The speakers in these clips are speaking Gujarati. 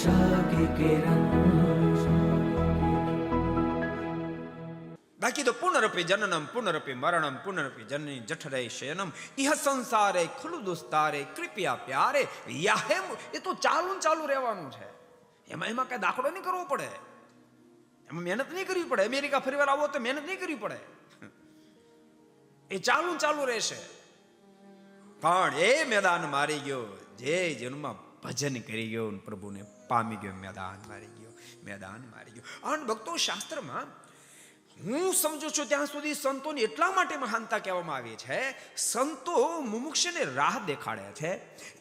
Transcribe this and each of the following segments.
आशा की किरण। બાકી તો પુનરપી જનનમ પુનરપી મરણમ પુનરપી જનની જઠરે શયનમ ઇહ સંસારે ખુલ્લુ દુસ્તારે કૃપયા પ્યારે યાહેમ. એ તો ચાલુ રહેવાનું છે. એમાં કઈ દાખલો નહીં કરવો પડે, એમાં મહેનત નહીં કરવી પડે. અમેરિકા ફરીવાર આવો તો મહેનત નહીં કરવી પડે, એ ચાલુ રહેશે. પણ એ મેદાન મારી ગયો જે જન્મમાં ભજન કરી ગયો, પ્રભુને પામી ગયો. મેદાન મારી ગયો. અને ભક્તો, શાસ્ત્રમાં હું સમજુ છું ત્યાં સુધી સંતોની એટલા માટે મહાનતા કહેવામાં આવી છે. સંતો મુમુક્ષને રાહ દેખાડે છે.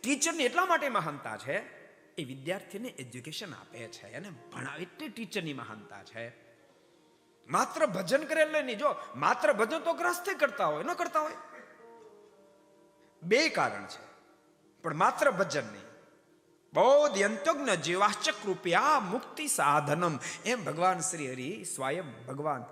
ટીચરની એટલા માટે મહાનતા છે, એ વિદ્યાર્થીને એજ્યુકેશન આપે છે અને ભણાવે, એટલે ટીચરની મહાનતા છે. માત્ર ભજન કરે એટલે નહીં. જો માત્ર ભજન તો ગ્રસ્તે કરતા હોય, ન કરતા હોય, બે કારણ છે. પણ માત્ર ભજન નહીં. બોધ યંત્યજ્ઞ જીવાશ્ચ કૃપયા મુક્તિ સાધનમ. એમ ભગવાન શ્રી હરિ સ્વયં ભગવાન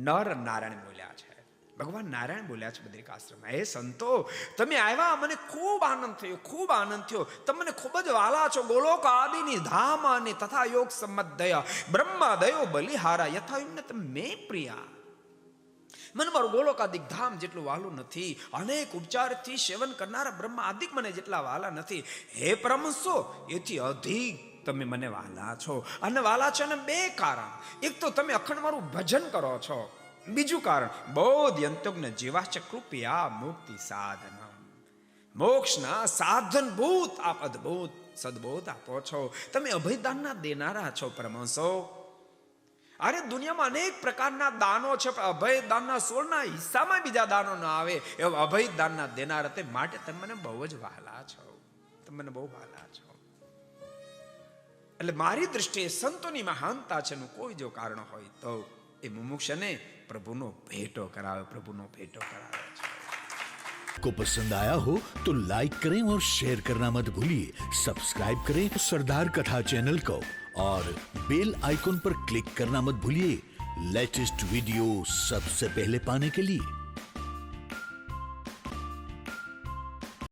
નર નારાયણ બોલ્યા છે. ભગવાન નારાયણ બોલ્યા છે બદ્રિકાશ્રમમાં, હે સંતો, તમે આવ્યા, મને ખૂબ આનંદ થયો. તમને ખૂબ જ વાલા છો. ગોલોક આદિની ધામ અને તથા યોગ સંમતદય બ્રહ્મા દયો બલિહારા યથાયુમ્ન તમે પ્રિયા. મને મારું ગોલોકાદિક ધામ જેટલું વાલું નથી, અનેક ઉપચારથી સેવન કરનારા બ્રહ્મા આદિક મને જેટલા વાલા નથી. હે પરમહંસો, એથી અધિક તમે મને વાલા છો. અને વાલા છો ને બે કારણ. એક તો તમે અખંડ મારું ભજન કરો છો. બીજું કારણ, બોધ યંત્યજ્ઞ જીવાશ્ચ કૃપયા મુક્તિ સાધનમ. મોક્ષના સાધનભૂત આપ અદ્ભુત સદબોધ આપો છો. તમે અભયદાનના દેનારા છો પરમહંસો. અરે દુનિયામાં અનેક પ્રકારના દાનો છે, પણ અભય દાનના 16ના હિસ્સામાં બીજા દાનો ના આવે એવા અભય દાનના દેનાર તે માટે તમે મને બહુ જ વહાલા છો. તમે મને બહુ વહાલા છો. એટલે મારી દૃષ્ટિએ સંતોની મહાનતા છે નું કોઈ જો કારણ હોય તો એ મુમુક્ષને પ્રભુનો ભેટો કરાવે છે. को पसंद आया हो तो लाइक करें और शेयर करना मत भूलिए. सब्सक्राइब करें सरदार कथा चैनल को और बेल आइकॉन पर क्लिक करना मत भूलिए लेटेस्ट वीडियो सबसे पहले पाने के लिए.